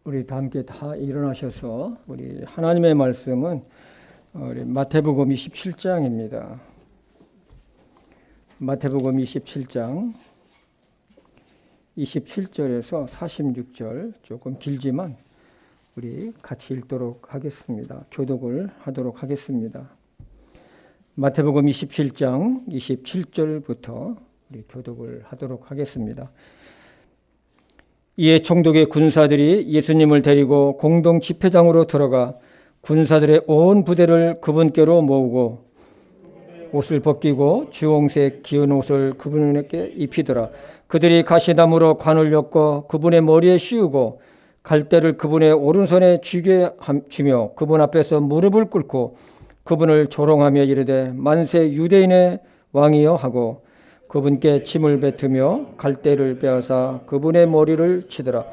우리 다 함께 다 일어나셔서 우리 하나님의 말씀은 우리 마태복음 27장입니다. 마태복음 27장 27절에서 46절 조금 길지만 우리 같이 읽도록 하겠습니다. 교독을 하도록 하겠습니다. 마태복음 27장 27절부터 우리 교독을 하도록 하겠습니다. 이에 총독의 군사들이 예수님을 데리고 공동 집회장으로 들어가 군사들의 온 부대를 그분께로 모으고 옷을 벗기고 주홍색 기은 옷을 그분에게 입히더라. 그들이 가시나무로 관을 엮어 그분의 머리에 씌우고 갈대를 그분의 오른손에 쥐게 주며 그분 앞에서 무릎을 꿇고 그분을 조롱하며 이르되 만세 유대인의 왕이여 하고 그분께 침을 뱉으며 갈대를 빼앗아 그분의 머리를 치더라.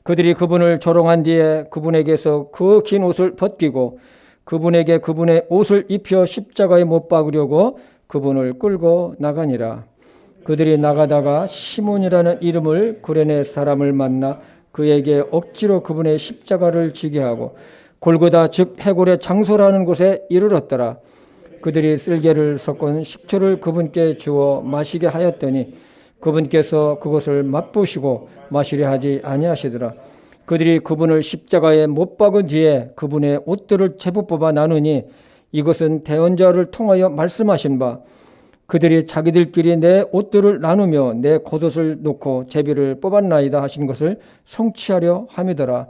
그들이 그분을 조롱한 뒤에 그분에게서 그 긴 옷을 벗기고 그분에게 그분의 옷을 입혀 십자가에 못 박으려고 그분을 끌고 나가니라. 그들이 나가다가 시몬이라는 이름을 구레네 사람을 만나 그에게 억지로 그분의 십자가를 지게 하고 골고다 즉 해골의 장소라는 곳에 이르렀더라. 그들이 쓸개를 섞은 식초를 그분께 주어 마시게 하였더니 그분께서 그것을 맛보시고 마시려 하지 아니하시더라. 그들이 그분을 십자가에 못 박은 뒤에 그분의 옷들을 제법 뽑아 나누니 이것은 대언자를 통하여 말씀하신 바 그들이 자기들끼리 내 옷들을 나누며 내 겉옷을 놓고 제비를 뽑았나이다 하신 것을 성취하려 함이더라.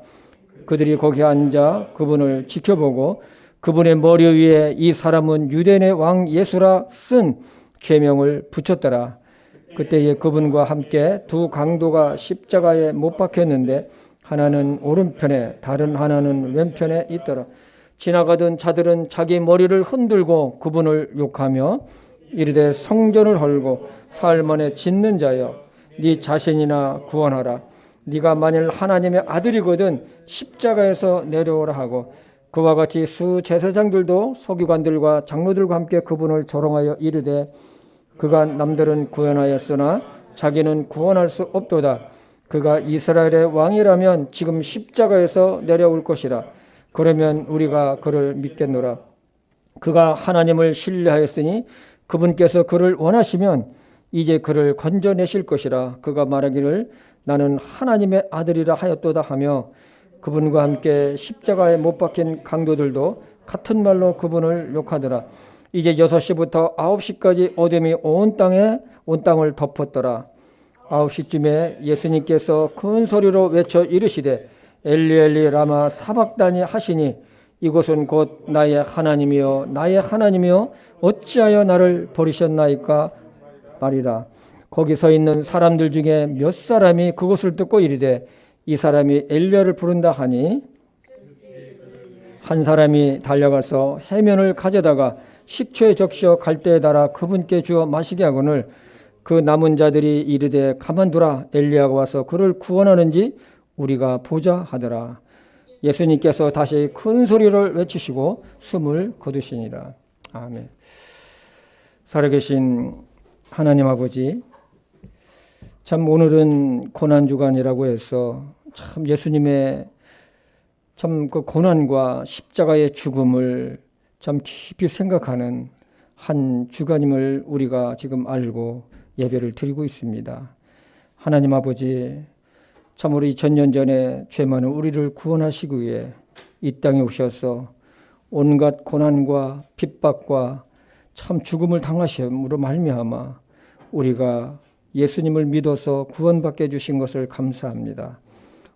그들이 거기 앉아 그분을 지켜보고 그분의 머리 위에 이 사람은 유대인의 왕 예수라 쓴 죄명을 붙였더라. 그때에 그분과 함께 두 강도가 십자가에 못 박혔는데 하나는 오른편에 다른 하나는 왼편에 있더라. 지나가던 자들은 자기 머리를 흔들고 그분을 욕하며 이르되 성전을 헐고 사흘 만에 짓는 자여 네 자신이나 구원하라. 네가 만일 하나님의 아들이거든 십자가에서 내려오라 하고 그와 같이 수제사장들도 서기관들과 장로들과 함께 그분을 조롱하여 이르되 그가 남들은 구원하였으나 자기는 구원할 수 없도다. 그가 이스라엘의 왕이라면 지금 십자가에서 내려올 것이라. 그러면 우리가 그를 믿겠노라. 그가 하나님을 신뢰하였으니 그분께서 그를 원하시면 이제 그를 건져내실 것이라. 그가 말하기를 나는 하나님의 아들이라 하였도다 하며 그분과 함께 십자가에 못 박힌 강도들도 같은 말로 그분을 욕하더라. 이제 6시부터 9시까지 어둠이 온 땅을 덮었더라. 9시쯤에 예수님께서 큰 소리로 외쳐 이르시되 엘리 엘리 라마 사박다니 하시니 이곳은 곧 나의 하나님이여 나의 하나님이여 어찌하여 나를 버리셨나이까 말이라. 거기 서 있는 사람들 중에 몇 사람이 그것을 듣고 이르되 이 사람이 엘리야를 부른다 하니 한 사람이 달려가서 해면을 가져다가 식초에 적셔 갈대에 달아 그분께 주어 마시게 하거늘 그 남은 자들이 이르되 가만두라 엘리야가 와서 그를 구원하는지 우리가 보자 하더라. 예수님께서 다시 큰 소리를 외치시고 숨을 거두시니라. 아멘. 살아계신 하나님 아버지, 참 오늘은 고난주간이라고 해서 참 예수님의 참 그 고난과 십자가의 죽음을 참 깊이 생각하는 한 주간임을 우리가 지금 알고 예배를 드리고 있습니다. 하나님 아버지, 참으로 2000년 전에 죄 많은 우리를 구원하시기 위해 이 땅에 오셔서 온갖 고난과 핍박과 참 죽음을 당하심으로 말미암아 우리가 예수님을 믿어서 구원받게 해주신 것을 감사합니다.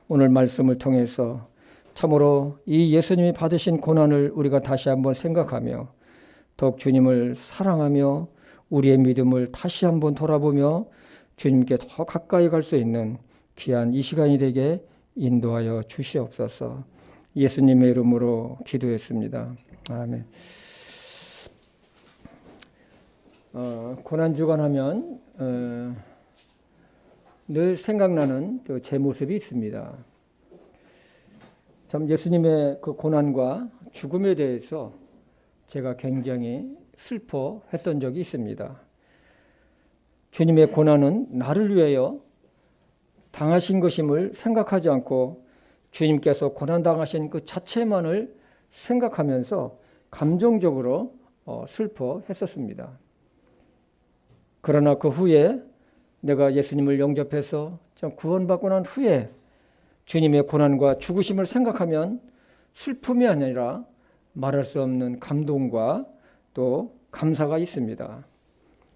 오늘 말씀을 통해서 참으로 이 예수님이 받으신 고난을 우리가 다시 한번 생각하며 더욱 주님을 사랑하며 우리의 믿음을 다시 한번 돌아보며 주님께 더 가까이 갈 수 있는 귀한 이 시간이 되게 인도하여 주시옵소서. 예수님의 이름으로 기도했습니다. 아멘. 고난주간 하면 늘 생각나는 제 모습이 있습니다. 참 예수님의 그 고난과 죽음에 대해서 제가 굉장히 슬퍼했던 적이 있습니다. 주님의 고난은 나를 위하여 당하신 것임을 생각하지 않고 주님께서 고난당하신 그 자체만을 생각하면서 감정적으로 슬퍼했었습니다. 그러나 그 후에 내가 예수님을 영접해서 구원받고 난 후에 주님의 고난과 죽으심을 생각하면 슬픔이 아니라 말할 수 없는 감동과 또 감사가 있습니다.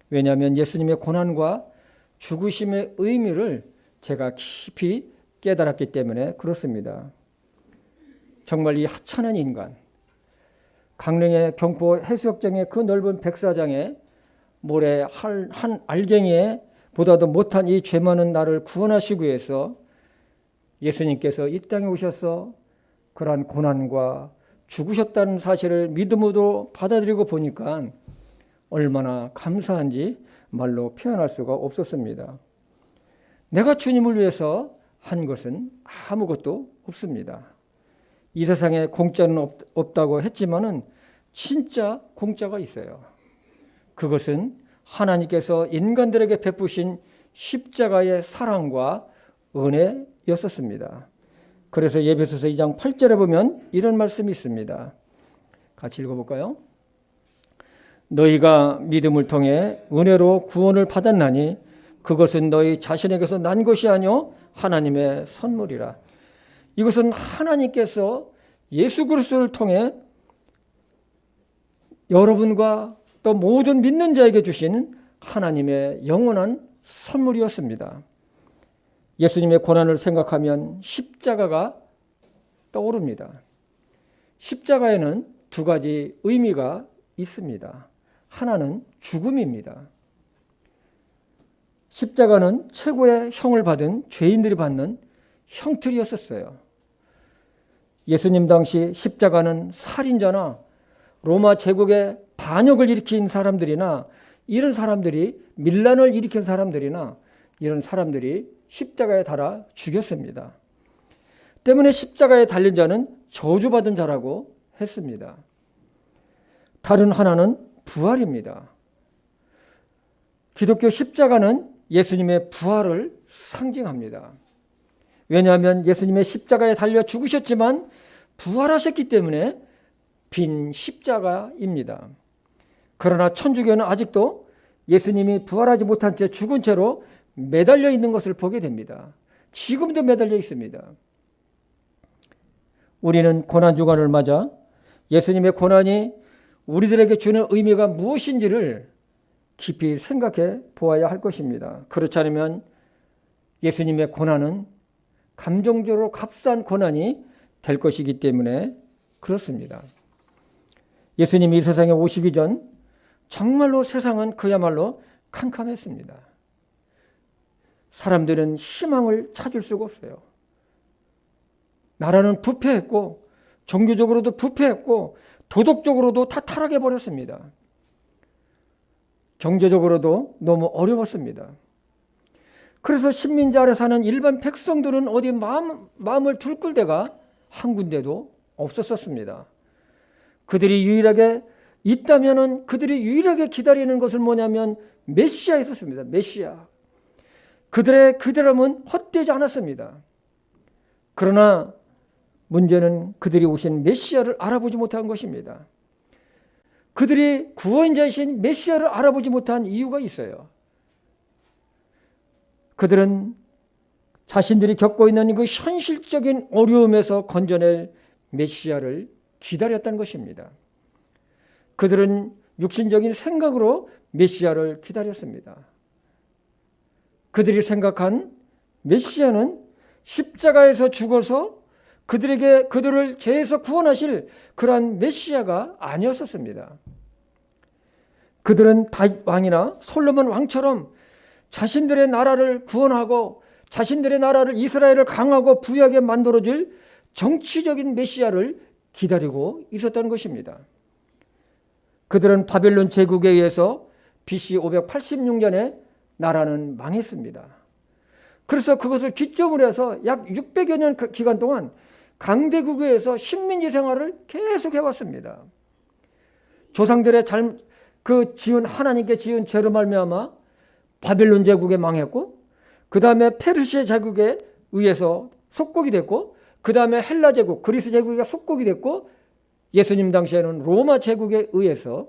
왜냐하면 예수님의 고난과 죽으심의 의미를 제가 깊이 깨달았기 때문에 그렇습니다. 정말 이 하찮은 인간, 강릉의 경포 해수욕장의 그 넓은 백사장에 모래 한 알갱이에 보다도 못한 이 죄 많은 나를 구원하시기 위해서 예수님께서 이 땅에 오셔서 그러한 고난과 죽으셨다는 사실을 믿음으로 받아들이고 보니까 얼마나 감사한지 말로 표현할 수가 없었습니다. 내가 주님을 위해서 한 것은 아무것도 없습니다. 이 세상에 공짜는 없다고 했지만은 진짜 공짜가 있어요. 그것은 하나님께서 인간들에게 베푸신 십자가의 사랑과 은혜였었습니다. 그래서 에베소서 2장 8절에 보면 이런 말씀이 있습니다. 같이 읽어볼까요? 너희가 믿음을 통해 은혜로 구원을 받았나니 그것은 너희 자신에게서 난 것이 아니요 하나님의 선물이라. 이것은 하나님께서 예수 그리스도를 통해 여러분과 또 모든 믿는 자에게 주신 하나님의 영원한 선물이었습니다. 예수님의 고난을 생각하면 십자가가 떠오릅니다. 십자가에는 두 가지 의미가 있습니다. 하나는 죽음입니다. 십자가는 최고의 형을 받은 죄인들이 받는 형틀이었었어요. 예수님 당시 십자가는 살인자나 로마 제국의 반역을 일으킨 사람들이나 이런 사람들이 밀란을 일으킨 사람들이나 이런 사람들이 십자가에 달아 죽였습니다. 때문에 십자가에 달린 자는 저주받은 자라고 했습니다. 다른 하나는 부활입니다. 기독교 십자가는 예수님의 부활을 상징합니다. 왜냐하면 예수님의 십자가에 달려 죽으셨지만 부활하셨기 때문에 빈 십자가입니다. 그러나 천주교는 아직도 예수님이 부활하지 못한 채 죽은 채로 매달려 있는 것을 보게 됩니다. 지금도 매달려 있습니다. 우리는 고난주간을 맞아 예수님의 고난이 우리들에게 주는 의미가 무엇인지를 깊이 생각해 보아야 할 것입니다. 그렇지 않으면 예수님의 고난은 감정적으로 값싼 고난이 될 것이기 때문에 그렇습니다. 예수님이 이 세상에 오시기 전 정말로 세상은 그야말로 캄캄했습니다. 사람들은 희망을 찾을 수가 없어요. 나라는 부패했고 종교적으로도 부패했고 도덕적으로도 다 타락해 버렸습니다. 경제적으로도 너무 어려웠습니다. 그래서 식민지 아래 사는 일반 백성들은 어디 마음을 둘 데가 한 군데도 없었습니다. 그들이 유일하게 있다면은 그들이 유일하게 기다리는 것은 뭐냐면 메시아였었습니다. 메시아. 그들의 기다림은 헛되지 않았습니다. 그러나 문제는 그들이 오신 메시아를 알아보지 못한 것입니다. 그들이 구원자이신 메시아를 알아보지 못한 이유가 있어요. 그들은 자신들이 겪고 있는 그 현실적인 어려움에서 건져낼 메시아를 기다렸다는 것입니다. 그들은 육신적인 생각으로 메시아를 기다렸습니다. 그들이 생각한 메시아는 십자가에서 죽어서 그들을 죄에서 구원하실 그러한 메시아가 아니었었습니다. 그들은 다윗 왕이나 솔로몬 왕처럼 자신들의 나라를 구원하고 자신들의 나라를 이스라엘을 강하고 부유하게 만들어줄 정치적인 메시아를 기다리고 있었던 것입니다. 그들은 바벨론 제국에 의해서 BC 586년에 나라는 망했습니다. 그래서 그것을 기점으로 해서 약 600여 년 기간 동안 강대국에서 식민지 생활을 계속 해왔습니다. 조상들의 하나님께 지은 죄로 말미암아 바벨론 제국에 망했고 그 다음에 페르시아 제국에 의해서 속국이 됐고 그 다음에 헬라 제국, 그리스 제국이 속국이 됐고 예수님 당시에는 로마 제국에 의해서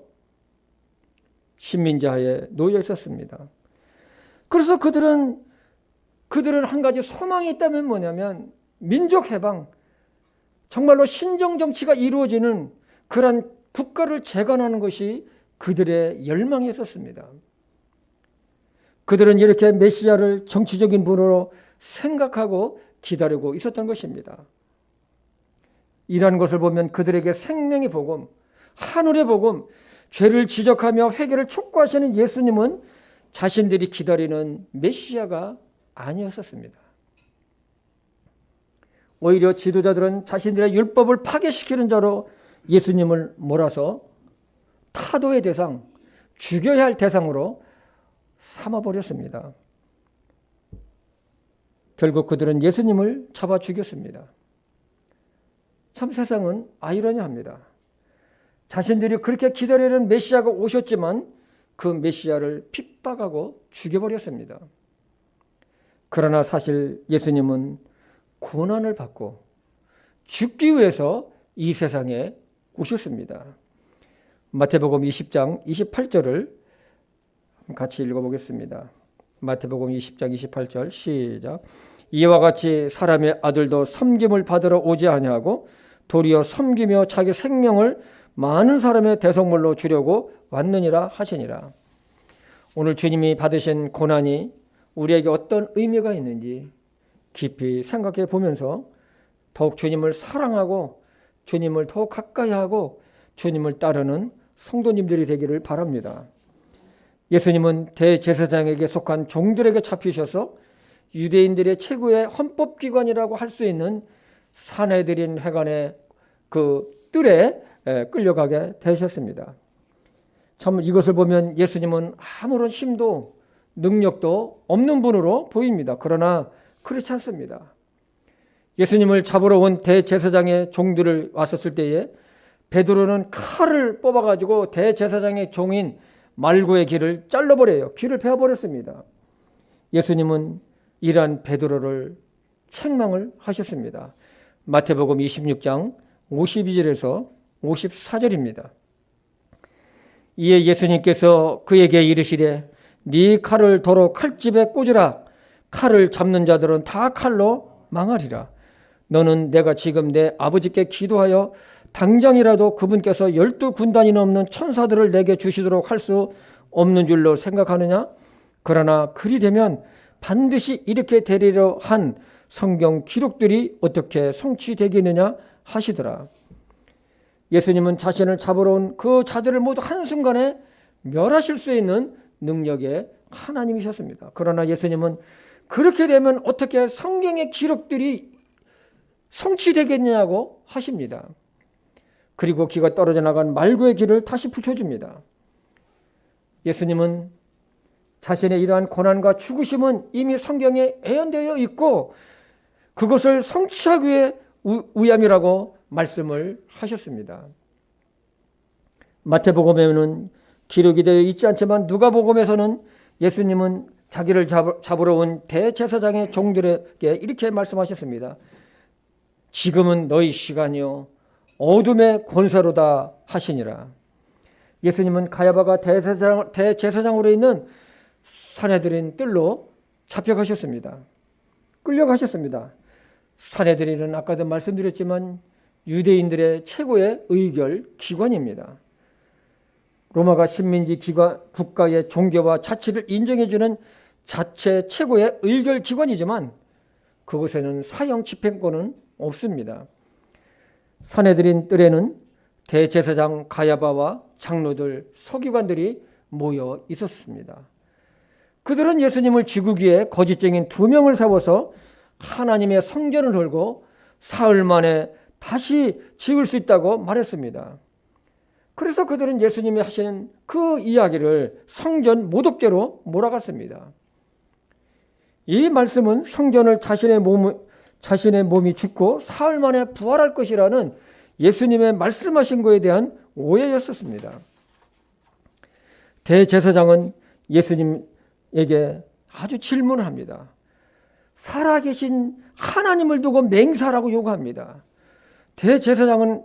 식민지하에 놓여 있었습니다. 그래서 그들은 한 가지 소망이 있다면 뭐냐면 민족 해방, 정말로 신정 정치가 이루어지는 그러한 국가를 재건하는 것이 그들의 열망이었습니다. 그들은 이렇게 메시아를 정치적인 분으로 생각하고 기다리고 있었던 것입니다. 이러한 것을 보면 그들에게 생명의 복음, 하늘의 복음, 죄를 지적하며 회개를 촉구하시는 예수님은 자신들이 기다리는 메시아가 아니었었습니다. 오히려 지도자들은 자신들의 율법을 파괴시키는 자로 예수님을 몰아서 타도의 대상, 죽여야 할 대상으로 삼아버렸습니다. 결국 그들은 예수님을 잡아 죽였습니다. 참 세상은 아이러니합니다. 자신들이 그렇게 기다리는 메시아가 오셨지만 그 메시아를 핍박하고 죽여버렸습니다. 그러나 사실 예수님은 고난을 받고 죽기 위해서 이 세상에 오셨습니다. 마태복음 20장 28절을 같이 읽어보겠습니다. 마태복음 20장 28절 시작. 이와 같이 사람의 아들도 섬김을 받으러 오지 아니하고 도리어 섬기며 자기 생명을 많은 사람의 대속물로 주려고 왔느니라 하시니라. 오늘 주님이 받으신 고난이 우리에게 어떤 의미가 있는지 깊이 생각해 보면서 더욱 주님을 사랑하고 주님을 더욱 가까이 하고 주님을 따르는 성도님들이 되기를 바랍니다. 예수님은 대제사장에게 속한 종들에게 잡히셔서 유대인들의 최고의 헌법기관이라고 할 수 있는 산헤드린 회관의 그 뜰에 끌려가게 되셨습니다. 참 이것을 보면 예수님은 아무런 힘도 능력도 없는 분으로 보입니다. 그러나 그렇지 않습니다. 예수님을 잡으러 온 대제사장의 종들을 왔었을 때에 베드로는 칼을 뽑아가지고 대제사장의 종인 말고의 귀를 잘라버려요. 귀를 베어버렸습니다. 예수님은 이러한 베드로를 책망을 하셨습니다. 마태복음 26장 52절에서 54절입니다. 이에 예수님께서 그에게 이르시되 네 칼을 도로 칼집에 꽂으라. 칼을 잡는 자들은 다 칼로 망하리라. 너는 내가 지금 내 아버지께 기도하여 당장이라도 그분께서 12군단이 넘는 천사들을 내게 주시도록 할 수 없는 줄로 생각하느냐? 그러나 그리 되면 반드시 이렇게 되리려 한 성경 기록들이 어떻게 성취되겠느냐 하시더라. 예수님은 자신을 잡으러 온 그 자들을 모두 한순간에 멸하실 수 있는 능력의 하나님이셨습니다. 그러나 예수님은 그렇게 되면 어떻게 성경의 기록들이 성취되겠냐고 하십니다. 그리고 귀가 떨어져 나간 말구의 귀를 다시 붙여줍니다. 예수님은 자신의 이러한 고난과 죽으심은 이미 성경에 예언되어 있고 그것을 성취하기 위해 위함이라고 말씀을 하셨습니다. 마태복음에는 기록이 되어 있지 않지만 누가복음에서는 예수님은 자기를 잡으러 온 대제사장의 종들에게 이렇게 말씀하셨습니다. 지금은 너희 시간이요 어둠의 권세로다 하시니라. 예수님은 가야바가 대제사장으로 있는 산헤드린 뜰로 잡혀가셨습니다. 끌려가셨습니다. 산헤드린은 아까도 말씀드렸지만 유대인들의 최고의 의결 기관입니다. 로마가 식민지 국가의 종교와 자치를 인정해주는 자체 최고의 의결 기관이지만 그곳에는 사형 집행권은 없습니다. 산헤드린 뜰에는 대제사장 가야바와 장로들, 서기관들이 모여 있었습니다. 그들은 예수님을 죽이기에 거짓증인 2명을 세워서 하나님의 성전을 돌고 사흘 만에 다시 지을 수 있다고 말했습니다. 그래서 그들은 예수님이 하시는 그 이야기를 성전 모독죄로 몰아갔습니다. 이 말씀은 성전을 자신의 몸이 죽고 사흘 만에 부활할 것이라는 예수님의 말씀하신 것에 대한 오해였었습니다. 대제사장은 예수님에게 아주 질문을 합니다. 살아계신 하나님을 두고 맹세하라고 요구합니다. 대제사장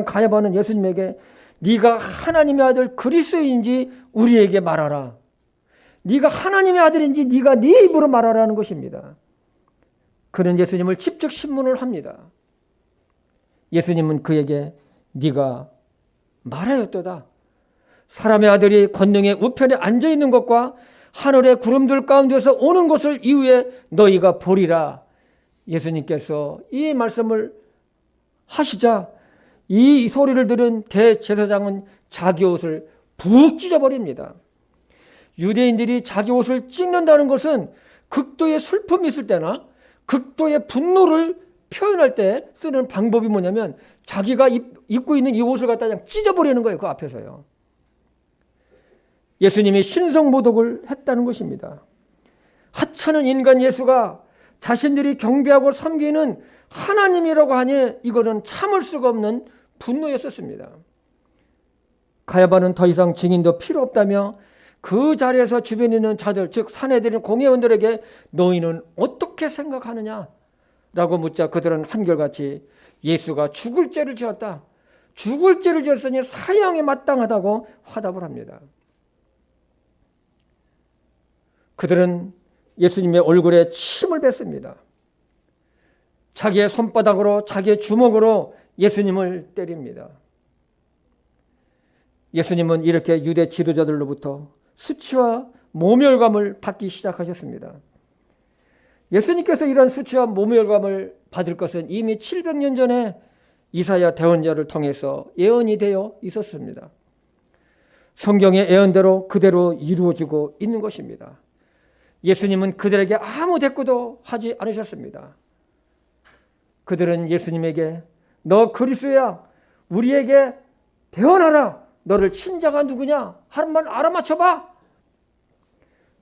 가야바는 예수님에게 네가 하나님의 아들 그리스도인지 우리에게 말하라. 네가 하나님의 아들인지 네가 네 입으로 말하라는 것입니다. 그는 예수님을 직접 신문을 합니다. 예수님은 그에게 네가 말하였도다. 사람의 아들이 권능의 우편에 앉아있는 것과 하늘의 구름들 가운데서 오는 것을 이후에 너희가 보리라. 예수님께서 이 말씀을 하시자 이 소리를 들은 대제사장은 자기 옷을 푹 찢어버립니다. 유대인들이 자기 옷을 찢는다는 것은 극도의 슬픔이 있을 때나 극도의 분노를 표현할 때 쓰는 방법이 뭐냐면 자기가 입고 있는 이 옷을 갖다 그냥 찢어버리는 거예요. 그 앞에서요. 예수님이 신성모독을 했다는 것입니다. 하찮은 인간 예수가 자신들이 경배하고 섬기는 하나님이라고 하니 이거는 참을 수가 없는 분노였었습니다. 가야바는 더 이상 증인도 필요 없다며 그 자리에서 주변에 있는 자들, 즉 사내들인 공회원들에게 너희는 어떻게 생각하느냐? 라고 묻자 그들은 한결같이 예수가 죽을 죄를 지었다. 죽을 죄를 지었으니 사형에 마땅하다고 화답을 합니다. 그들은 예수님의 얼굴에 침을 뱉습니다. 자기의 손바닥으로 자기의 주먹으로 예수님을 때립니다. 예수님은 이렇게 유대 지도자들로부터 수치와 모멸감을 받기 시작하셨습니다. 예수님께서 이런 수치와 모멸감을 받을 것은 이미 700년 전에 이사야 대언자를 통해서 예언이 되어 있었습니다. 성경의 예언대로 그대로 이루어지고 있는 것입니다. 예수님은 그들에게 아무 대꾸도 하지 않으셨습니다. 그들은 예수님에게 너 그리스도야, 우리에게 대언하라, 너를 친자가 누구냐 하는 말 알아맞혀봐.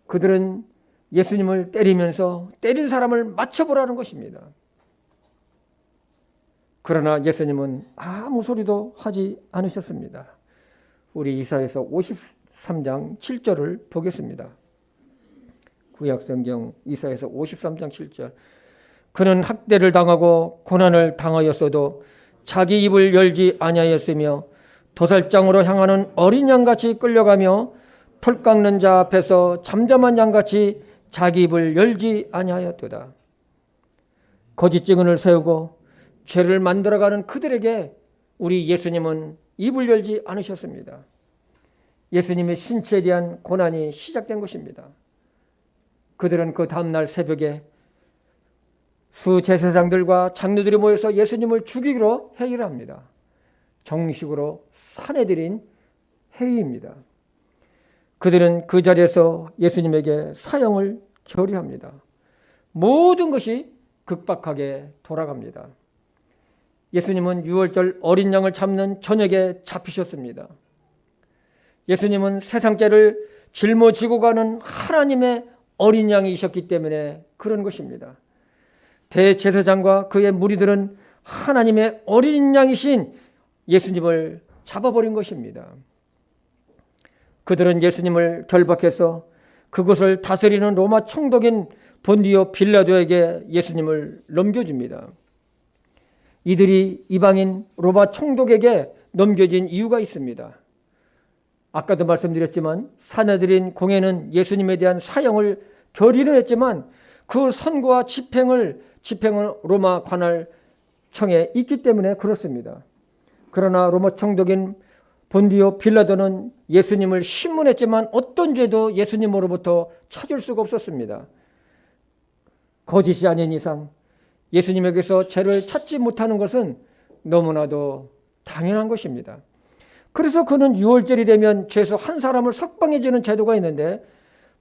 그들은 예수님을 때리면서 때린 사람을 맞춰보라는 것입니다. 그러나 예수님은 아무 소리도 하지 않으셨습니다. 우리 이사야서 53장 7절을 보겠습니다. 구약성경 이사야서 53장 7절. 그는 학대를 당하고 고난을 당하였어도 자기 입을 열지 아니하였으며 도살장으로 향하는 어린 양같이 끌려가며 털 깎는 자 앞에서 잠잠한 양같이 자기 입을 열지 아니하였도다. 거짓 증언을 세우고 죄를 만들어가는 그들에게 우리 예수님은 입을 열지 않으셨습니다. 예수님의 신체에 대한 고난이 시작된 것입니다. 그들은 그 다음날 새벽에 수제사장들과 장로들이 모여서 예수님을 죽이기로 회의를 합니다. 정식으로 사내들인 회의입니다. 그들은 그 자리에서 예수님에게 사형을 결의합니다. 모든 것이 급박하게 돌아갑니다. 예수님은 유월절 어린 양을 잡는 저녁에 잡히셨습니다. 예수님은 세상죄를 짊어지고 가는 하나님의 어린 양이셨기 때문에 그런 것입니다. 대제사장과 그의 무리들은 하나님의 어린 양이신 예수님을 잡아버린 것입니다. 그들은 예수님을 결박해서 그곳을 다스리는 로마 총독인 본디오 빌라도에게 예수님을 넘겨줍니다. 이들이 이방인 로마 총독에게 넘겨진 이유가 있습니다. 아까도 말씀드렸지만 사내들인 공회는 예수님에 대한 사형을 결의를 했지만 그 선고와 집행은 로마 관할청에 있기 때문에 그렇습니다. 그러나 로마 총독인 본디오 빌라도는 예수님을 신문했지만 어떤 죄도 예수님으로부터 찾을 수가 없었습니다. 거짓이 아닌 이상 예수님에게서 죄를 찾지 못하는 것은 너무나도 당연한 것입니다. 그래서 그는 유월절이 되면 최소 한 사람을 석방해 주는 제도가 있는데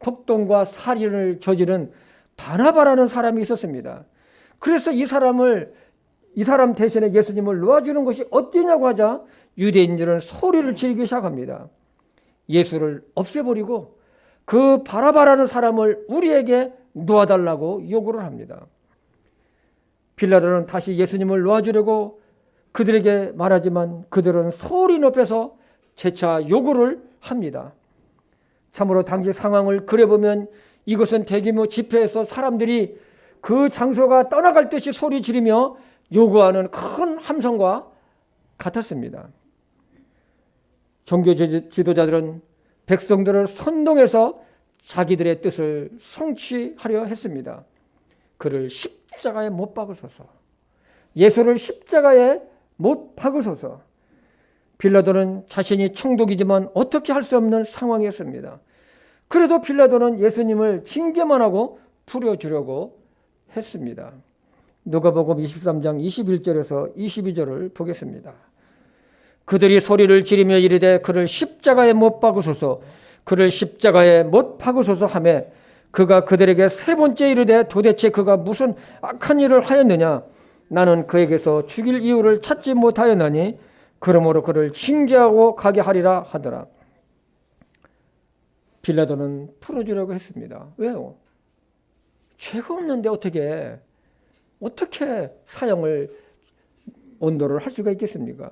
폭동과 살인을 저지른 바나바라는 사람이 있었습니다. 그래서 이 사람 대신에 예수님을 놓아주는 것이 어떠냐고 하자 유대인들은 소리를 지르기 시작합니다. 예수를 없애버리고 그 바나바라는 사람을 우리에게 놓아달라고 요구를 합니다. 빌라도는 다시 예수님을 놓아주려고 그들에게 말하지만 그들은 소리 높여서 재차 요구를 합니다. 참으로 당시 상황을 그려보면 이것은 대규모 집회에서 사람들이 그 장소가 떠나갈 듯이 소리 지르며 요구하는 큰 함성과 같았습니다. 종교 지도자들은 백성들을 선동해서 자기들의 뜻을 성취하려 했습니다. 그를 십자가에 못 박으소서. 예수를 십자가에 못 박으소서. 빌라도는 자신이 총독이지만 어떻게 할 수 없는 상황이었습니다. 그래도 빌라도는 예수님을 징계만 하고 풀어주려고 했습니다. 누가복음 23장 21절에서 22절을 보겠습니다. 그들이 소리를 지르며 이르되 그를 십자가에 못 박으소서, 그를 십자가에 못 박으소서 하매 그가 그들에게 세 번째 이르되 도대체 그가 무슨 악한 일을 하였느냐? 나는 그에게서 죽일 이유를 찾지 못하였나니 그러므로 그를 징계하고 가게 하리라 하더라. 빌라도는 풀어주려고 했습니다. 왜요? 죄가 없는데 어떻게 사형을 온도를 할 수가 있겠습니까?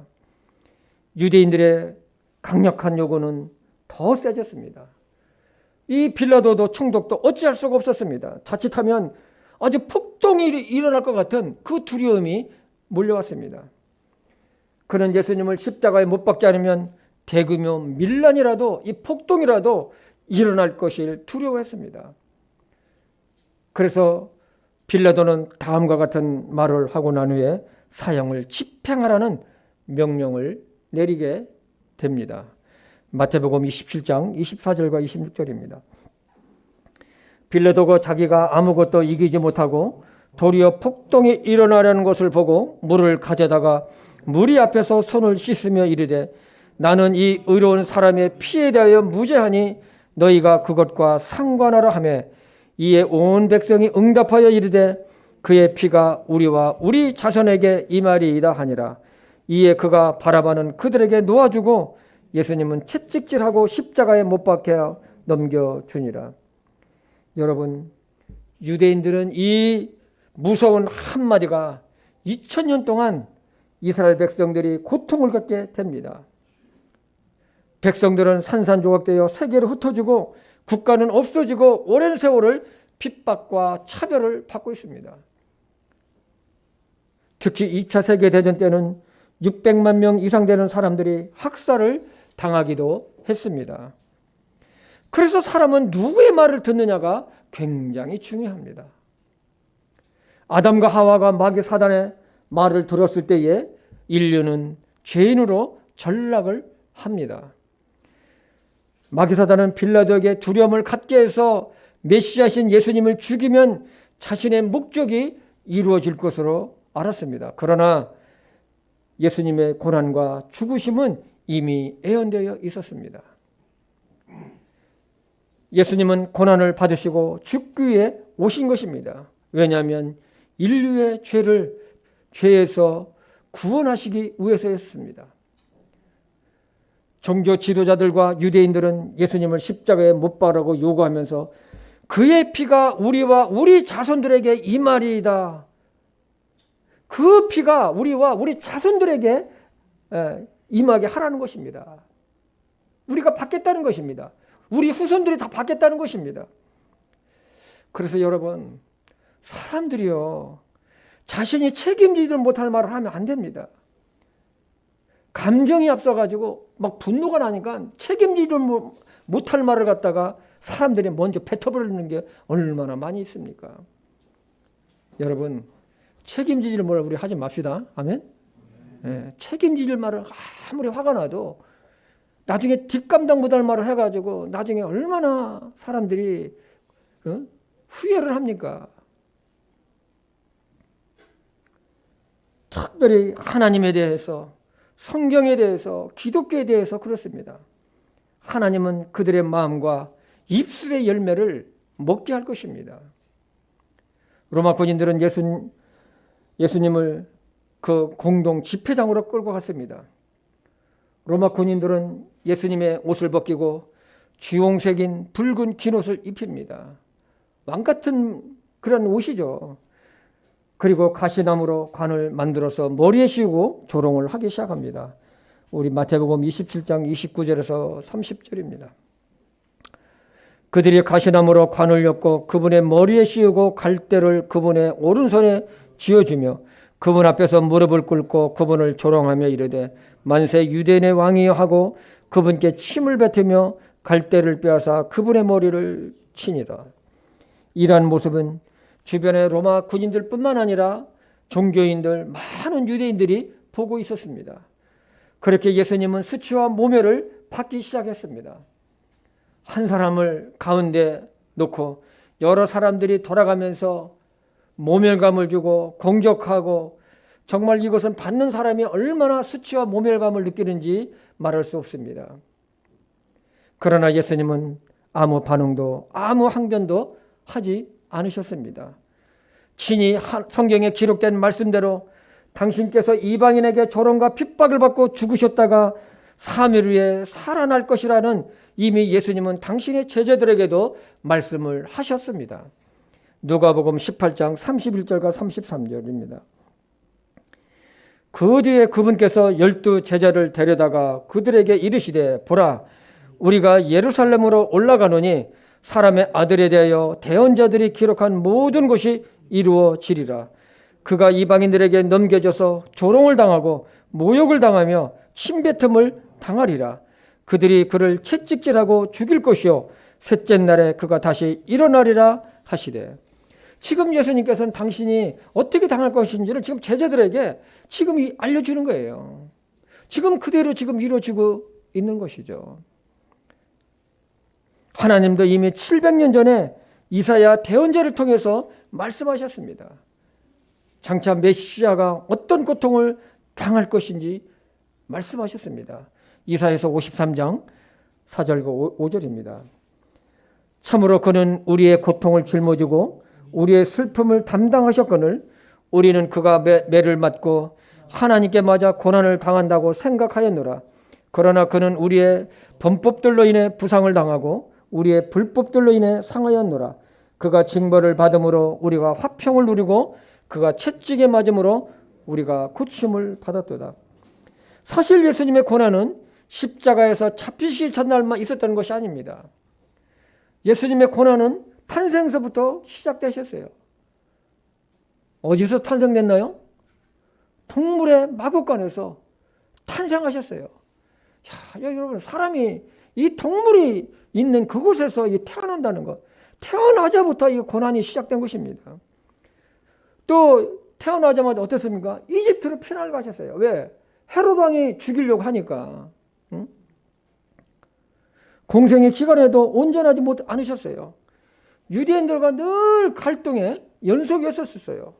유대인들의 강력한 요구는 더 세졌습니다. 이 빌라도도 총독도 어찌할 수가 없었습니다. 자칫하면 아주 폭동이 일어날 것 같은 그 두려움이 몰려왔습니다. 그는 예수님을 십자가에 못 박지 않으면 대규모 밀란이라도 이 폭동이라도 일어날 것을 두려워했습니다. 그래서 빌라도는 다음과 같은 말을 하고 난 후에 사형을 집행하라는 명령을 내리게 됩니다. 마태복음 27장 24절과 26절입니다. 빌라도가 자기가 아무것도 이기지 못하고 도리어 폭동이 일어나려는 것을 보고 물을 가져다가 무리 앞에서 손을 씻으며 이르되 나는 이 의로운 사람의 피에 대하여 무죄하니 너희가 그것과 상관하라 하며 이에 온 백성이 응답하여 이르되 그의 피가 우리와 우리 자손에게 임하리이다 하니라. 이에 그가 바라바는 그들에게 놓아주고 예수님은 채찍질하고 십자가에 못 박혀 넘겨주니라. 여러분, 유대인들은 이 무서운 한마디가 2000년 동안 이스라엘 백성들이 고통을 겪게 됩니다. 백성들은 산산조각되어 세계로 흩어지고 국가는 없어지고 오랜 세월을 핍박과 차별을 받고 있습니다. 특히 2차 세계대전 때는 600만 명 이상 되는 사람들이 학살을 당하기도 했습니다. 그래서 사람은 누구의 말을 듣느냐가 굉장히 중요합니다. 아담과 하와가 마귀 사단의 말을 들었을 때에 인류는 죄인으로 전락을 합니다. 마귀 사단은 빌라도에게 두려움을 갖게 해서 메시아신 예수님을 죽이면 자신의 목적이 이루어질 것으로 알았습니다. 그러나 예수님의 고난과 죽으심은 이미 예언되어 있었습니다. 예수님은 고난을 받으시고 죽기 위해 오신 것입니다. 왜냐하면 인류의 죄에서 구원하시기 위해서였습니다. 종교 지도자들과 유대인들은 예수님을 십자가에 못 박으라고 요구하면서 그의 피가 우리와 우리 자손들에게 임하리이다. 그 피가 우리와 우리 자손들에게 임하게 하라는 것입니다. 우리가 받겠다는 것입니다. 우리 후손들이 다 받겠다는 것입니다. 그래서 여러분, 사람들이요, 자신이 책임지지 못할 말을 하면 안 됩니다. 감정이 앞서가지고 막 분노가 나니까 책임지지 못할 말을 갖다가 사람들이 먼저 뱉어버리는 게 얼마나 많이 있습니까? 여러분, 책임지질 말을 우리 하지 맙시다. 아멘? 네, 책임지질 말을 아무리 화가 나도 나중에 뒷감당 못할 말을 해가지고 나중에 얼마나 사람들이 후회를 합니까? 특별히 하나님에 대해서, 성경에 대해서, 기독교에 대해서 그렇습니다. 하나님은 그들의 마음과 입술의 열매를 먹게 할 것입니다. 로마 군인들은 예수님을 그 공동 집회장으로 끌고 갔습니다. 로마 군인들은 예수님의 옷을 벗기고 주홍색인 붉은 긴 옷을 입힙니다. 왕 같은 그런 옷이죠. 그리고 가시나무로 관을 만들어서 머리에 씌우고 조롱을 하기 시작합니다. 우리 마태복음 27장 29절에서 30절입니다. 그들이 가시나무로 관을 엮고 그분의 머리에 씌우고 갈대를 그분의 오른손에 쥐어주며 그분 앞에서 무릎을 꿇고 그분을 조롱하며 이르되 만세 유대인의 왕이여 하고 그분께 침을 뱉으며 갈대를 빼앗아 그분의 머리를 치니라. 이러한 모습은 주변의 로마 군인들뿐만 아니라 종교인들, 많은 유대인들이 보고 있었습니다. 그렇게 예수님은 수치와 모멸을 받기 시작했습니다. 한 사람을 가운데 놓고 여러 사람들이 돌아가면서 모멸감을 주고 공격하고, 정말 이것은 받는 사람이 얼마나 수치와 모멸감을 느끼는지 말할 수 없습니다. 그러나 예수님은 아무 반응도 아무 항변도 하지 않으셨습니다. 친히 성경에 기록된 말씀대로 당신께서 이방인에게 조롱과 핍박을 받고 죽으셨다가 3일 후에 살아날 것이라는 이미 예수님은 당신의 제자들에게도 말씀을 하셨습니다. 누가복음 18장 31절과 33절입니다. 그 뒤에 그분께서 12 제자를 데려다가 그들에게 이르시되 보라 우리가 예루살렘으로 올라가노니 사람의 아들에 대하여 대언자들이 기록한 모든 것이 이루어지리라. 그가 이방인들에게 넘겨져서 조롱을 당하고 모욕을 당하며 침뱉음을 당하리라. 그들이 그를 채찍질하고 죽일 것이요 셋째 날에 그가 다시 일어나리라 하시되, 지금 예수님께서는 당신이 어떻게 당할 것인지를 지금 제자들에게 지금 알려주는 거예요. 지금 그대로 지금 이루어지고 있는 것이죠. 하나님도 이미 700년 전에 이사야 대언자를 통해서 말씀하셨습니다. 장차 메시아가 어떤 고통을 당할 것인지 말씀하셨습니다. 이사야서 53장 4절과 5절입니다. 참으로 그는 우리의 고통을 짊어지고 우리의 슬픔을 담당하셨거늘 우리는 그가 매를 맞고 하나님께 맞아 고난을 당한다고 생각하였노라. 그러나 그는 우리의 범법들로 인해 부상을 당하고 우리의 불법들로 인해 상하였노라. 그가 징벌을 받음으로 우리가 화평을 누리고 그가 채찍에 맞음으로 우리가 고침을 받았도다. 사실 예수님의 고난은 십자가에서 잡히시기 전날만 있었던 것이 아닙니다. 예수님의 고난은 탄생서부터 시작되셨어요. 어디서 탄생됐나요? 동물의 마구간에서 탄생하셨어요. 야, 여러분, 사람이 이 동물이 있는 그곳에서 태어난다는 것, 태어나자부터 이 고난이 시작된 것입니다. 또 태어나자마자 어떻습니까? 이집트로 피난을 가셨어요. 왜? 헤롯 왕이 죽이려고 하니까. 응? 공생의 기간에도 온전하지 않으셨어요. 유대인들과 늘 갈등의 연속이었었어요.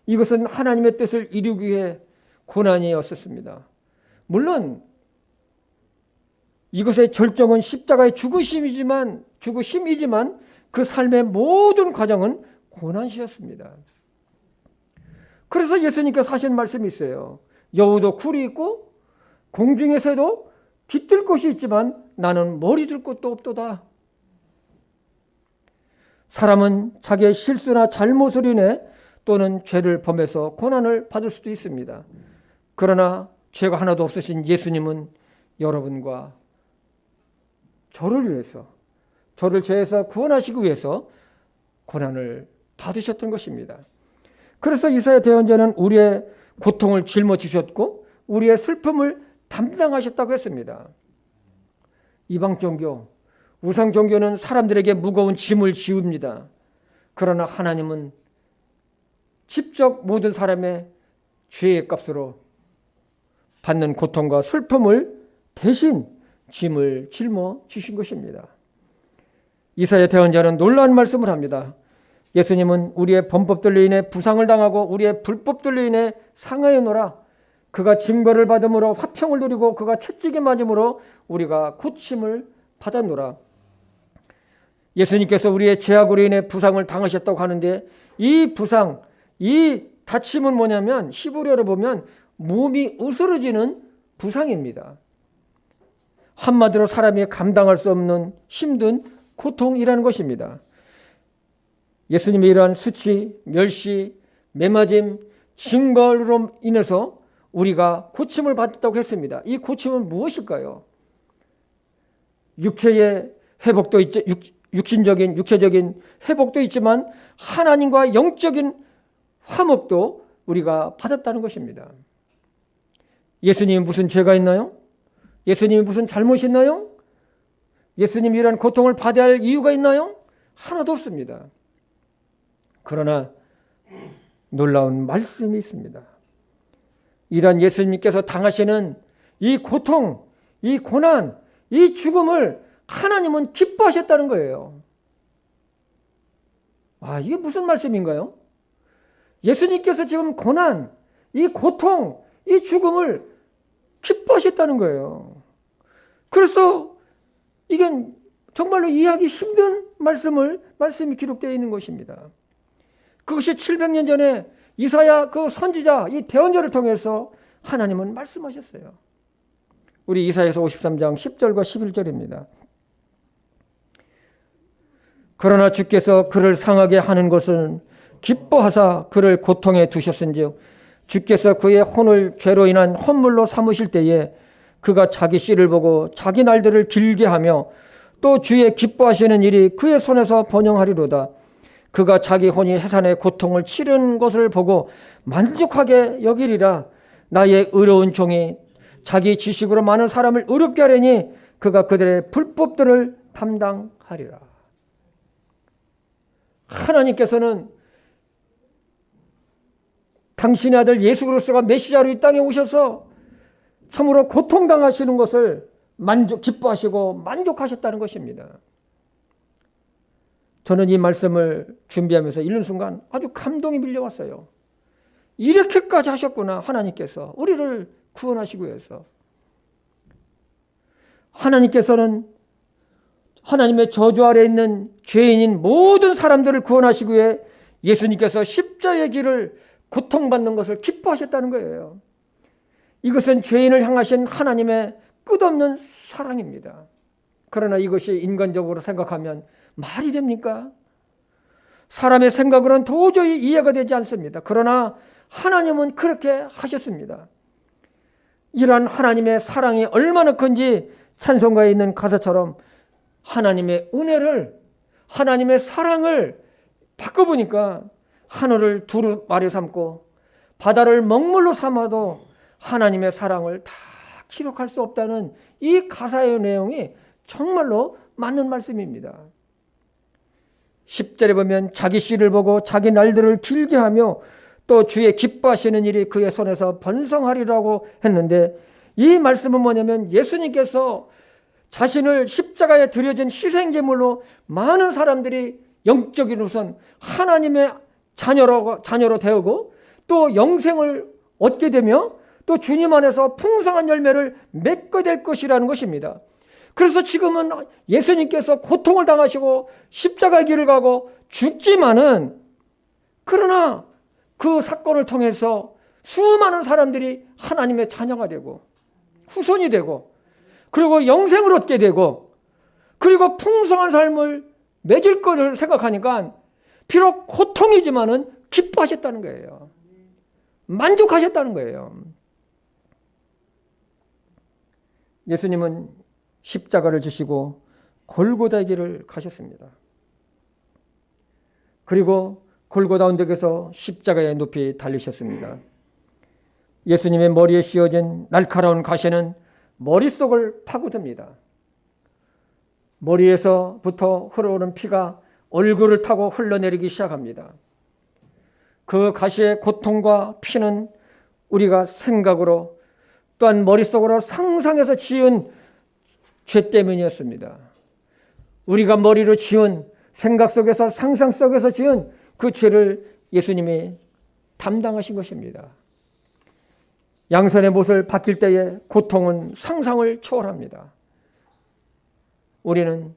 이것은 하나님의 뜻을 이루기 위해 고난이었었습니다. 물론 이것의 절정은 십자가의 죽으심이지만 그 삶의 모든 과정은 고난시였습니다. 그래서 예수님께서 하신 말씀이 있어요. 여우도 굴이 있고 공중에서도 깃들 곳이 있지만 나는 머리 들 곳도 없도다. 사람은 자기의 실수나 잘못을 인해 또는 죄를 범해서 고난을 받을 수도 있습니다. 그러나 죄가 하나도 없으신 예수님은 여러분과 저를 위해서, 저를 죄에서 구원하시기 위해서 고난을 받으셨던 것입니다. 그래서 이사야 대언자는 우리의 고통을 짊어지셨고 우리의 슬픔을 담당하셨다고 했습니다. 이방 종교, 우상 종교는 사람들에게 무거운 짐을 지웁니다. 그러나 하나님은 직접 모든 사람의 죄의 값으로 받는 고통과 슬픔을 대신 짐을 짊어지신 것입니다. 이사야 대언자는 놀라운 말씀을 합니다. 예수님은 우리의 범법들로 인해 부상을 당하고 우리의 불법들로 인해 상하였노라. 그가 징벌을 받음으로 화평을 누리고 그가 채찍에 맞음으로 우리가 고침을 받았노라. 예수님께서 우리의 죄악으로 인해 부상을 당하셨다고 하는데 이 부상, 이 다침은 뭐냐면 히브리어로 보면 몸이 으스러지는 부상입니다. 한마디로 사람이 감당할 수 없는 힘든 고통이라는 것입니다. 예수님의 이러한 수치, 멸시, 매맞음, 징벌로 인해서 우리가 고침을 받았다고 했습니다. 이 고침은 무엇일까요? 육체의 회복도 육신적인, 육체적인 회복도 있지만 하나님과 영적인 화목도 우리가 받았다는 것입니다. 예수님이 무슨 죄가 있나요? 예수님이 무슨 잘못이 있나요? 예수님이 이런 고통을 받아야 할 이유가 있나요? 하나도 없습니다. 그러나 놀라운 말씀이 있습니다. 이런 예수님께서 당하시는 이 고통, 이 고난, 이 죽음을 하나님은 기뻐하셨다는 거예요. 이게 무슨 말씀인가요? 예수님께서 지금 고난, 이 고통, 이 죽음을 기뻐하셨다는 거예요. 그래서 이게 정말로 이해하기 힘든 말씀이 기록되어 있는 것입니다. 그것이 700년 전에 이사야 그 선지자, 이 대언자를 통해서 하나님은 말씀하셨어요. 우리 이사야서 53장 10절과 11절입니다. 그러나 주께서 그를 상하게 하는 것은 기뻐하사 그를 고통에 두셨은즉 주께서 그의 혼을 죄로 인한 혼물로 삼으실 때에 그가 자기 씨를 보고 자기 날들을 길게 하며 또 주의 기뻐하시는 일이 그의 손에서 번영하리로다. 그가 자기 혼이 해산의 고통을 치른 것을 보고 만족하게 여기리라. 나의 의로운 종이 자기 지식으로 많은 사람을 의롭게 하려니 그가 그들의 불법들을 담당하리라. 하나님께서는 당신의 아들 예수 그리스도가 메시아로 이 땅에 오셔서 참으로 고통당하시는 것을 기뻐하시고 만족하셨다는 것입니다. 저는 이 말씀을 준비하면서 읽는 순간 아주 감동이 밀려왔어요. 이렇게까지 하셨구나, 하나님께서 우리를 구원하시기 위해서. 하나님께서는 하나님의 저주 아래 있는 죄인인 모든 사람들을 구원하시기 위해 예수님께서 십자가의 길을 고통받는 것을 기뻐하셨다는 거예요. 이것은 죄인을 향하신 하나님의 끝없는 사랑입니다. 그러나 이것이 인간적으로 생각하면 말이 됩니까? 사람의 생각으로는 도저히 이해가 되지 않습니다. 그러나 하나님은 그렇게 하셨습니다. 이러한 하나님의 사랑이 얼마나 큰지 찬송가에 있는 가사처럼 하나님의 은혜를, 하나님의 사랑을 바꿔보니까 하늘을 두루마리 삼고 바다를 먹물로 삼아도 하나님의 사랑을 다 기록할 수 없다는 이 가사의 내용이 정말로 맞는 말씀입니다. 10절에 보면 자기 씨를 보고 자기 날들을 길게 하며 또 주의 기뻐하시는 일이 그의 손에서 번성하리라고 했는데, 이 말씀은 뭐냐면 예수님께서 자신을 십자가에 드려진 희생제물로 많은 사람들이 영적인 우선 하나님의 자녀로 되고 또 영생을 얻게 되며 또 주님 안에서 풍성한 열매를 맺게 될 것이라는 것입니다. 그래서 지금은 예수님께서 고통을 당하시고 십자가의 길을 가고 죽지만은, 그러나 그 사건을 통해서 수많은 사람들이 하나님의 자녀가 되고 후손이 되고 그리고 영생을 얻게 되고 그리고 풍성한 삶을 맺을 것을 생각하니까 비록 고통이지만은 기뻐하셨다는 거예요. 만족하셨다는 거예요. 예수님은 십자가를 지시고 골고다의 길을 가셨습니다. 그리고 골고다 언덕에서 십자가에 높이 달리셨습니다. 예수님의 머리에 씌워진 날카로운 가시는 머릿속을 파고듭니다. 머리에서부터 흘러오는 피가 얼굴을 타고 흘러내리기 시작합니다. 그 가시의 고통과 피는 우리가 생각으로 또한 머릿속으로 상상해서 지은 죄 때문이었습니다. 우리가 머리로 지은 생각 속에서 상상 속에서 지은 그 죄를 예수님이 담당하신 것입니다. 양손의 못을 박힐 때의 고통은 상상을 초월합니다. 우리는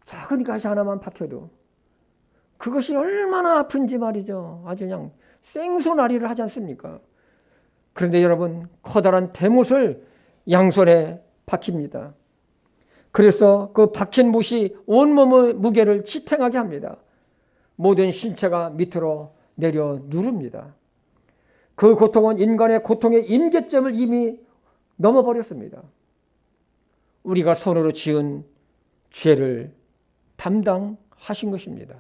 작은 가시 하나만 박혀도 그것이 얼마나 아픈지 말이죠. 아주 그냥 생소나리를 하지 않습니까? 그런데 여러분, 커다란 대못을 양손에 박힙니다. 그래서 그 박힌 못이 온몸의 무게를 지탱하게 합니다. 모든 신체가 밑으로 내려 누릅니다. 그 고통은 인간의 고통의 임계점을 이미 넘어버렸습니다. 우리가 손으로 지은 죄를 담당하신 것입니다.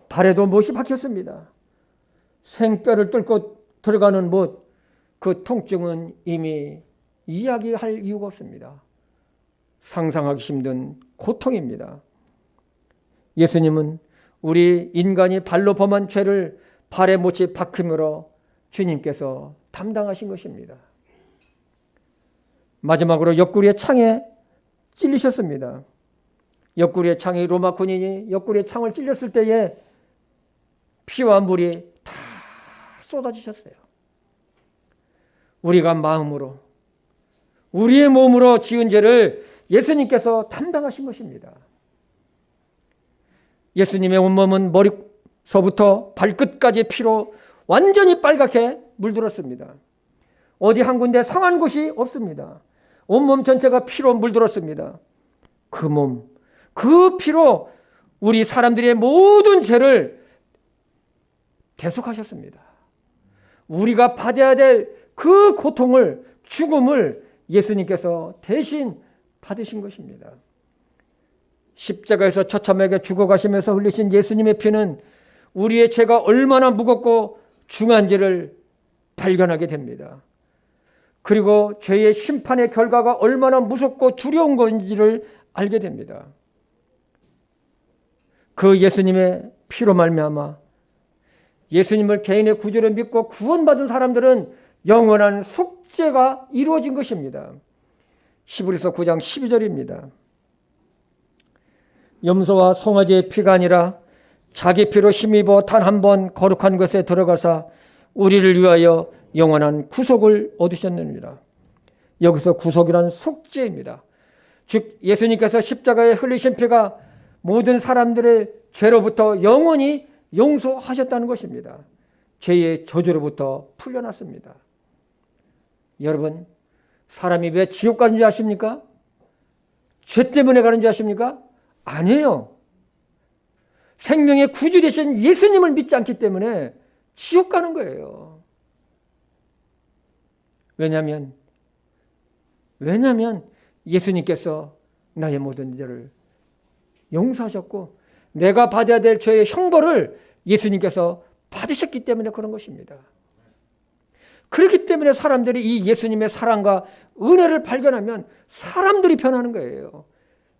발에도 못이 박혔습니다. 생뼈를 뚫고 들어가는 못, 그 통증은 이미 이야기할 이유가 없습니다. 상상하기 힘든 고통입니다. 예수님은 우리 인간이 발로 범한 죄를 발에 못이 박힘으로 주님께서 담당하신 것입니다. 마지막으로 옆구리의 창에 찔리셨습니다. 옆구리의 창이 로마 군인이 옆구리의 창을 찔렸을 때에 피와 물이 다 쏟아지셨어요. 우리가 마음으로 우리의 몸으로 지은 죄를 예수님께서 담당하신 것입니다. 예수님의 온몸은 머리서부터 발끝까지 피로 완전히 빨갛게 물들었습니다. 어디 한 군데 상한 곳이 없습니다. 온몸 전체가 피로 물들었습니다. 그 몸, 그 피로 우리 사람들의 모든 죄를 대속하셨습니다. 우리가 받아야 될 그 고통을, 죽음을 예수님께서 대신 받으신 것입니다. 십자가에서 처참하게 죽어가시면서 흘리신 예수님의 피는 우리의 죄가 얼마나 무겁고 중한지를 발견하게 됩니다. 그리고 죄의 심판의 결과가 얼마나 무섭고 두려운 건지를 알게 됩니다. 그 예수님의 피로 말미암아 예수님을 개인의 구주로 믿고 구원받은 사람들은 영원한 속죄가 이루어진 것입니다. 히브리서 9장 12절입니다. 염소와 송아지의 피가 아니라 자기 피로 힘입어 단 한 번 거룩한 것에 들어가사 우리를 위하여 영원한 구속을 얻으셨느니라. 여기서 구속이란 속죄입니다. 즉 예수님께서 십자가에 흘리신 피가 모든 사람들의 죄로부터 영원히 용서하셨다는 것입니다. 죄의 저주로부터 풀려났습니다. 여러분, 사람이 왜 지옥 가는 줄 아십니까? 죄 때문에 가는 줄 아십니까? 아니에요. 생명의 구주 되신 예수님을 믿지 않기 때문에 지옥 가는 거예요. 왜냐하면 예수님께서 나의 모든 죄를 용서하셨고 내가 받아야 될 죄의 형벌을 예수님께서 받으셨기 때문에 그런 것입니다. 그렇기 때문에 사람들이 이 예수님의 사랑과 은혜를 발견하면 사람들이 변하는 거예요.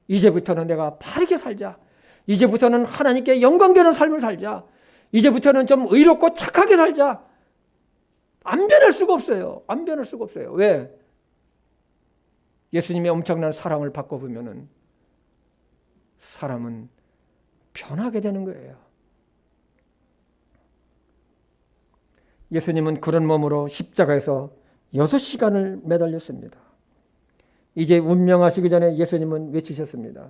이제부터는 내가 바르게 살자. 이제부터는 하나님께 영광되는 삶을 살자. 이제부터는 좀 의롭고 착하게 살자. 안 변할 수가 없어요. 안 변할 수가 없어요. 왜? 예수님의 엄청난 사랑을 받고 보면은 사람은 변하게 되는 거예요. 예수님은 그런 몸으로 십자가에서 6시간을 매달렸습니다. 이제 운명하시기 전에 예수님은 외치셨습니다.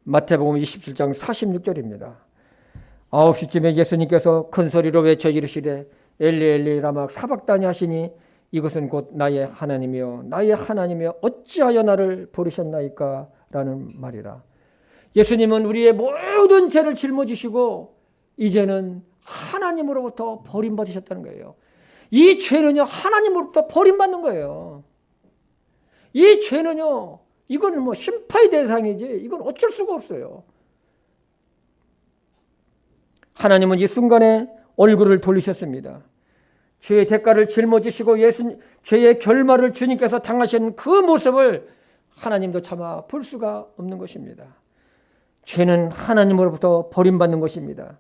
마태복음 27장 46절입니다. 9시쯤에 예수님께서 큰 소리로 외쳐 이르시되 엘리 엘리 라마 사박다니 하시니 이것은 곧 나의 하나님이여 나의 하나님이여 어찌하여 나를 버리셨나이까 라는 말이라. 예수님은 우리의 모든 죄를 짊어지시고 이제는 하나님으로부터 버림받으셨다는 거예요. 이 죄는요 하나님으로부터 버림받는 거예요. 이 죄는요 이거는 뭐 심판의 대상이지 이건 어쩔 수가 없어요. 하나님은 이 순간에 얼굴을 돌리셨습니다. 죄의 대가를 짊어지시고 죄의 결말을 주님께서 당하신 그 모습을 하나님도 차마 볼 수가 없는 것입니다. 죄는 하나님으로부터 버림받는 것입니다.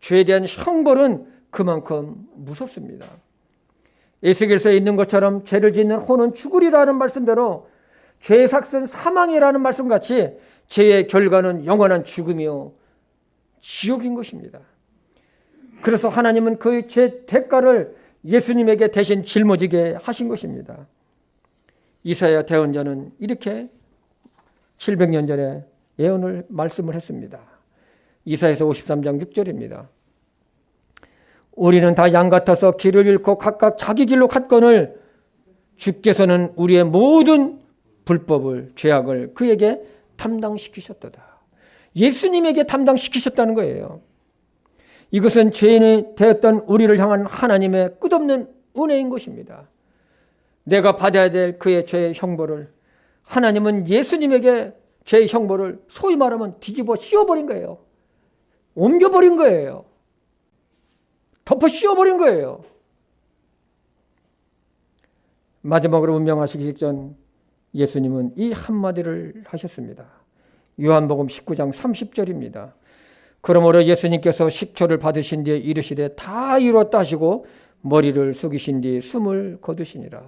죄에 대한 형벌은 그만큼 무섭습니다. 에스겔서에 있는 것처럼 죄를 짓는 혼은 죽으리라는 말씀대로 죄의 삭은 사망이라는 말씀같이 죄의 결과는 영원한 죽음이요 지옥인 것입니다. 그래서 하나님은 그 죄 대가를 예수님에게 대신 짊어지게 하신 것입니다. 이사야 대언자는 이렇게 700년 전에 예언을 말씀을 했습니다. 이사야서 53장 6절입니다. 우리는 다 양 같아서 길을 잃고 각각 자기 길로 갔거늘 주께서는 우리의 모든 불법을 죄악을 그에게 담당시키셨도다. 예수님에게 담당시키셨다는 거예요. 이것은 죄인이 되었던 우리를 향한 하나님의 끝없는 은혜인 것입니다. 내가 받아야 될 그의 죄의 형벌을 하나님은 예수님에게 죄의 형벌을 소위 말하면 뒤집어 씌워버린 거예요. 옮겨버린 거예요. 덮어 씌워버린 거예요. 마지막으로 운명하시기 직전 예수님은 이 한마디를 하셨습니다. 요한복음 19장 30절입니다. 그러므로 예수님께서 식초를 받으신 뒤에 이르시되 다 이루었다 하시고 머리를 숙이신 뒤 숨을 거두시니라.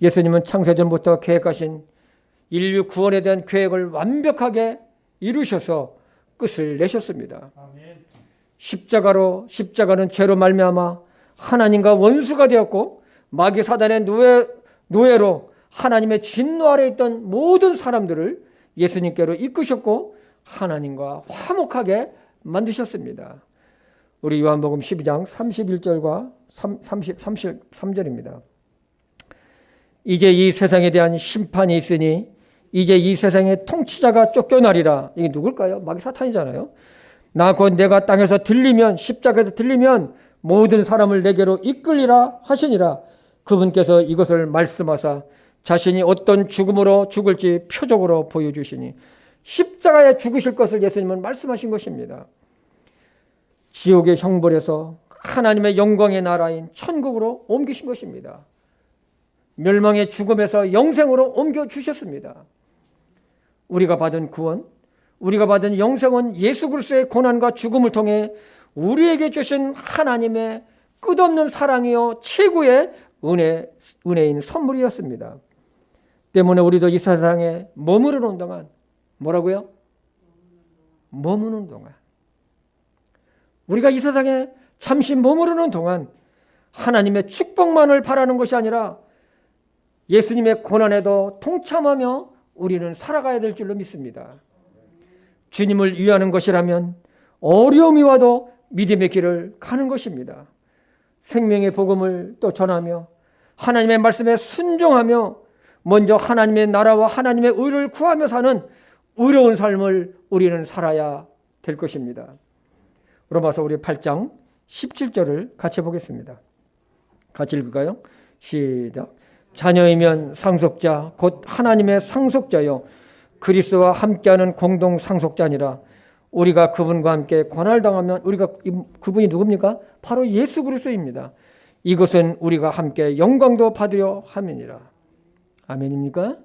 예수님은 창세전부터 계획하신 인류 구원에 대한 계획을 완벽하게 이루셔서 끝을 내셨습니다. 십자가는 죄로 말미암아 하나님과 원수가 되었고 마귀 사단의 노예로 하나님의 진노 아래 있던 모든 사람들을 예수님께로 이끄셨고 하나님과 화목하게 만드셨습니다. 우리 요한복음 12장 31절과 33절입니다. 이제 이 세상에 대한 심판이 있으니 이제 이 세상의 통치자가 쫓겨나리라. 이게 누굴까요? 마귀 사탄이잖아요. 나 곧 내가 땅에서 들리면 십자가에서 들리면 모든 사람을 내게로 이끌리라 하시니라. 그분께서 이것을 말씀하사 자신이 어떤 죽음으로 죽을지 표적으로 보여주시니 십자가에 죽으실 것을 예수님은 말씀하신 것입니다. 지옥의 형벌에서 하나님의 영광의 나라인 천국으로 옮기신 것입니다. 멸망의 죽음에서 영생으로 옮겨주셨습니다. 우리가 받은 구원, 우리가 받은 영생은 예수 그리스도의 고난과 죽음을 통해 우리에게 주신 하나님의 끝없는 사랑이요 최고의 은혜인 선물이었습니다. 때문에 우리도 이 세상에 머무르는 동안 뭐라고요? 머무는 동안 우리가 이 세상에 잠시 머무르는 동안 하나님의 축복만을 바라는 것이 아니라 예수님의 고난에도 동참하며 우리는 살아가야 될 줄로 믿습니다. 주님을 위하는 것이라면 어려움이 와도 믿음의 길을 가는 것입니다. 생명의 복음을 또 전하며 하나님의 말씀에 순종하며 먼저 하나님의 나라와 하나님의 의를 구하며 사는 의로운 삶을 우리는 살아야 될 것입니다. 로마서 우리 8장 17절을 같이 보겠습니다. 같이 읽을까요? 시작. 자녀이면 상속자 곧 하나님의 상속자요 그리스도와 함께하는 공동 상속자니라. 우리가 그분과 함께 고난을 당하면 그분이 누굽니까? 바로 예수 그리스도입니다. 이것은 우리가 함께 영광도 받으려 함이니라. 아멘입니까?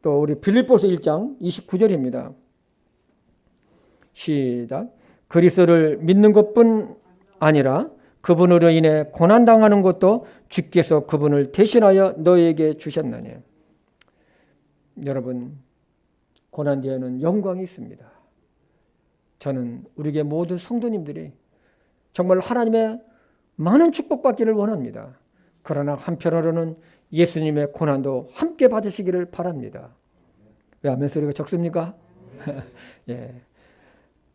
또 우리 빌립보서 1장 29절입니다. 시작. 그리스도를 믿는 것뿐 아니라 그분으로 인해 고난당하는 것도 주께서 그분을 대신하여 너에게 주셨나니. 여러분, 고난 뒤에는 영광이 있습니다. 저는 우리에게 모든 성도님들이 정말 하나님의 많은 축복받기를 원합니다. 그러나 한편으로는 예수님의 고난도 함께 받으시기를 바랍니다. 왜 아멘 소리가 적습니까? 예.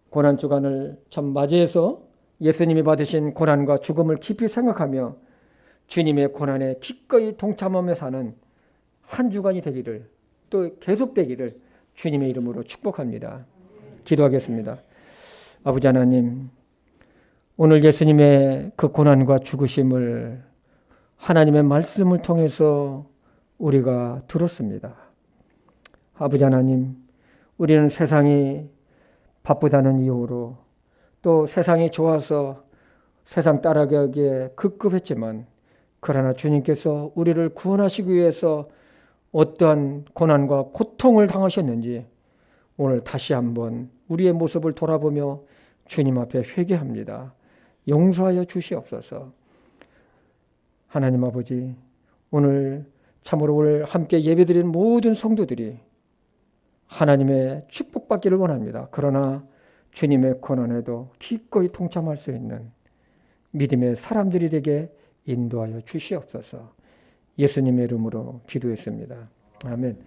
고난 주간을 참 맞이해서 예수님이 받으신 고난과 죽음을 깊이 생각하며 주님의 고난에 기꺼이 동참하며 사는 한 주간이 되기를 또 계속되기를 주님의 이름으로 축복합니다. 기도하겠습니다. 아버지 하나님, 오늘 예수님의 그 고난과 죽으심을 하나님의 말씀을 통해서 우리가 들었습니다. 아버지 하나님, 우리는 세상이 바쁘다는 이유로 또 세상이 좋아서 세상 따라가기에 급급했지만 그러나 주님께서 우리를 구원하시기 위해서 어떠한 고난과 고통을 당하셨는지 오늘 다시 한번 우리의 모습을 돌아보며 주님 앞에 회개합니다. 용서하여 주시옵소서. 하나님 아버지, 오늘 참으로 오늘 함께 예배드리는 모든 성도들이 하나님의 축복받기를 원합니다. 그러나 주님의 고난에도 기꺼이 동참할 수 있는 믿음의 사람들이 되게 인도하여 주시옵소서. 예수님의 이름으로 기도했습니다. 아멘.